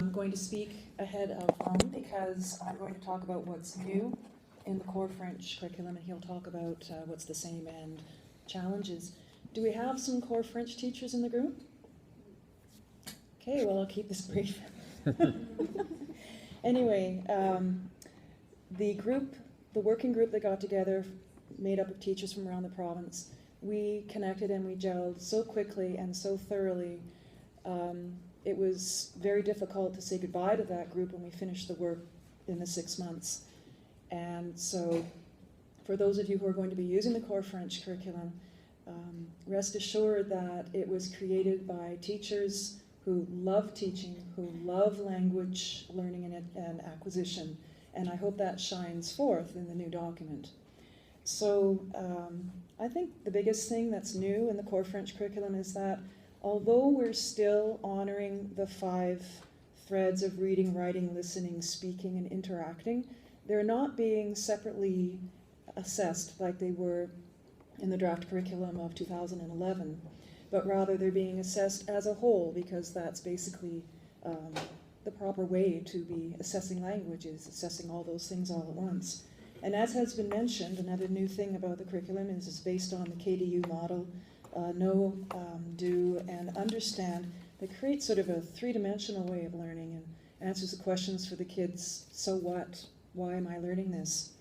I'm going to speak ahead of Ron because I'm going to talk about what's new in the core French curriculum, and he'll talk about what's the same and challenges. Do we have some core French teachers in the group? Okay, well, I'll keep this brief. Anyway, the working group that got together, made up of teachers from around the province, we connected and we gelled so quickly and so thoroughly. It was very difficult to say goodbye to that group when we finished the work in the 6 months. And so for those of you who are going to be using the core French curriculum, rest assured that it was created by teachers who love teaching, who love language learning and acquisition. And I hope that shines forth in the new document. So I think the biggest thing that's new in the core French curriculum is that although we're still honoring the 5 threads of reading, writing, listening, speaking, and interacting, they're not being separately assessed like they were in the draft curriculum of 2011, but rather they're being assessed as a whole, because that's basically the proper way to be assessing languages, assessing all those things all at once. And as has been mentioned, another new thing about the curriculum is it's based on the KDU model, know, do, and understand, that creates sort of a 3-dimensional way of learning and answers the questions for the kids, so what? Why am I learning this?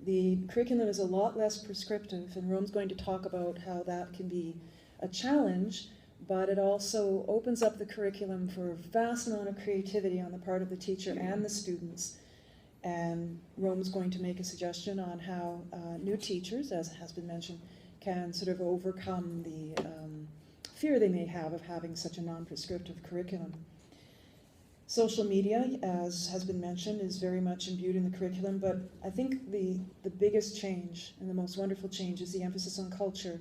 The curriculum is a lot less prescriptive, and Rome's going to talk about how that can be a challenge, but it also opens up the curriculum for a vast amount of creativity on the part of the teacher and the students. And Rome's going to make a suggestion on how new teachers, as has been mentioned, can sort of overcome the fear they may have of having such a non-prescriptive curriculum. Social media, as has been mentioned, is very much imbued in the curriculum, but I think the biggest change and the most wonderful change is the emphasis on culture.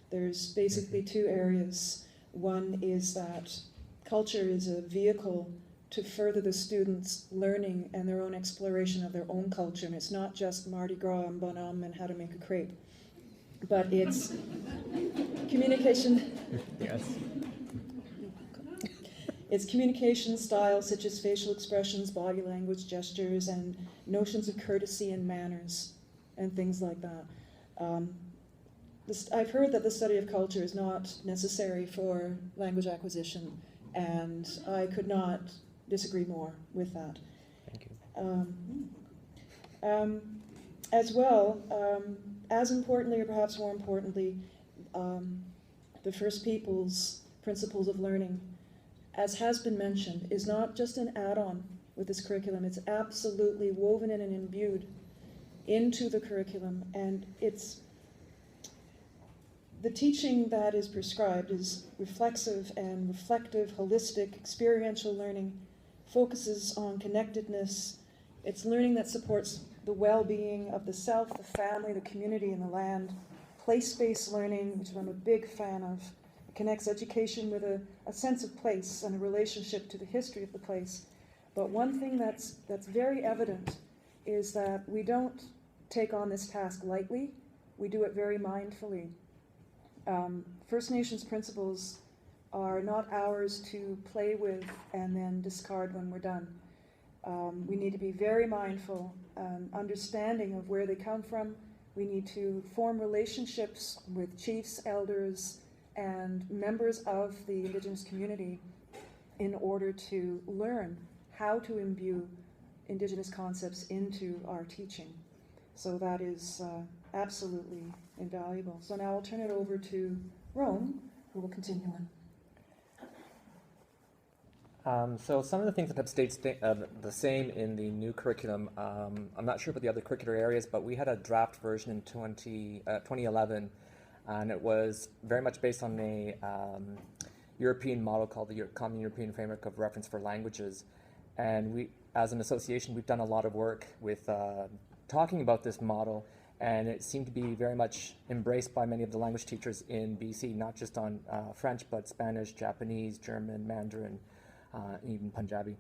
There's basically 2 areas. One is that culture is a vehicle to further the students' learning and their own exploration of their own culture. And it's not just Mardi Gras and Bonhomme and how to make a crepe, but it's communication. Yes. It's communication styles such as facial expressions, body language, gestures, and notions of courtesy and manners, and things like that. I've heard that the study of culture is not necessary for language acquisition, and I could not disagree more with that. Thank you. As well, as importantly, or perhaps more importantly, the First Peoples' principles of learning, as has been mentioned, is not just an add-on with this curriculum. It's absolutely woven in and imbued into the curriculum, and it's the teaching that is prescribed is reflexive and reflective, holistic, experiential learning, focuses on connectedness. It's learning that supports the well-being of the self, the family, the community, and the land. Place-based learning, which I'm a big fan of. It connects education with a sense of place and a relationship to the history of the place. But one thing that's very evident is that we don't take on this task lightly. We do it very mindfully. First Nations principles are not ours to play with and then discard when we're done. We need to be very mindful, understanding of where they come from. We need to form relationships with chiefs, elders, and members of the Indigenous community in order to learn how to imbue Indigenous concepts into our teaching. So that is absolutely invaluable. So now I'll turn it over to Rome, who will continue on. So some of the things that have stayed the same in the new curriculum, I'm not sure about the other curricular areas, but we had a draft version in 2011, and it was very much based on a European model called the Common European Framework of Reference for Languages. And we, as an association, we've done a lot of work with talking about this model, and it seemed to be very much embraced by many of the language teachers in BC, not just on French, but Spanish, Japanese, German, Mandarin, even Punjabi.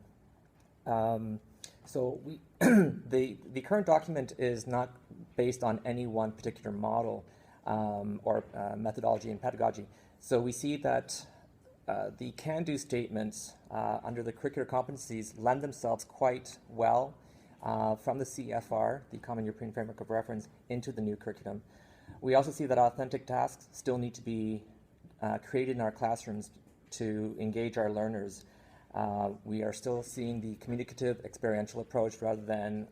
So we the current document is not based on any one particular model or methodology and pedagogy. So we see that the can-do statements under the curricular competencies lend themselves quite well from the CFR, the Common European Framework of Reference, into the new curriculum. We also see that authentic tasks still need to be created in our classrooms to engage our learners. We are still seeing the communicative experiential approach rather than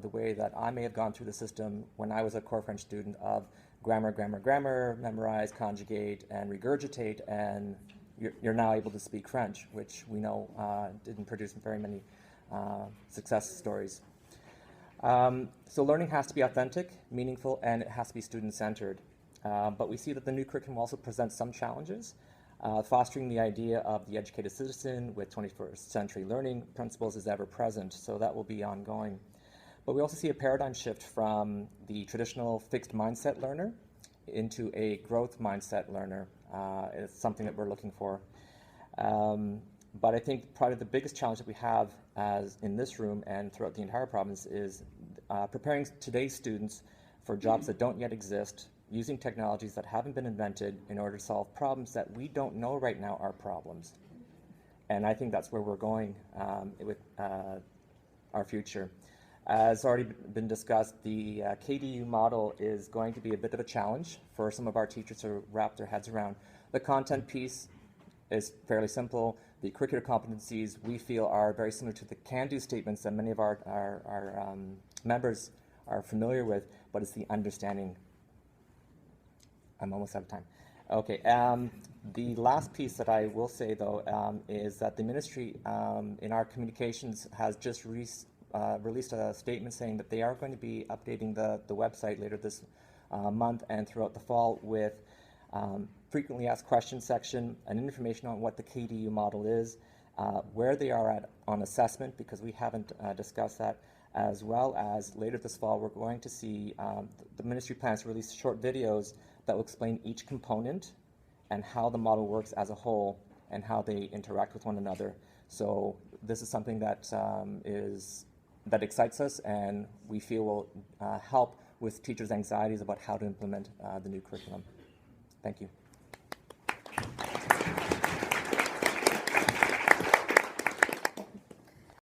the way that I may have gone through the system when I was a core French student of grammar, grammar, grammar, memorize, conjugate, and regurgitate, and you're now able to speak French, which we know didn't produce very many success stories. So learning has to be authentic, meaningful, and it has to be student-centered. But we see that the new curriculum also presents some challenges. Fostering the idea of the educated citizen with 21st century learning principles is ever present, so that will be ongoing. But we also see a paradigm shift from the traditional fixed mindset learner into a growth mindset learner. It's something that we're looking for. But I think probably the biggest challenge that we have as in this room and throughout the entire province is preparing today's students for jobs that don't yet exist, using technologies that haven't been invented in order to solve problems that we don't know right now are problems. And I think that's where we're going with our future. As already been discussed, the KDU model is going to be a bit of a challenge for some of our teachers to wrap their heads around. The content piece is fairly simple. The curricular competencies we feel are very similar to the can-do statements that many of our members are familiar with, but it's the understanding. I'm almost out of time. Okay, the last piece that I will say, though, is that the ministry in our communications has just released a statement saying that they are going to be updating the website later this month and throughout the fall with frequently asked questions section and information on what the KDU model is, where they are at on assessment, because we haven't discussed that, as well as later this fall we're going to see the ministry plans to release short videos that will explain each component and how the model works as a whole and how they interact with one another. So this is something that that excites us and we feel will help with teachers' anxieties about how to implement the new curriculum. Thank you.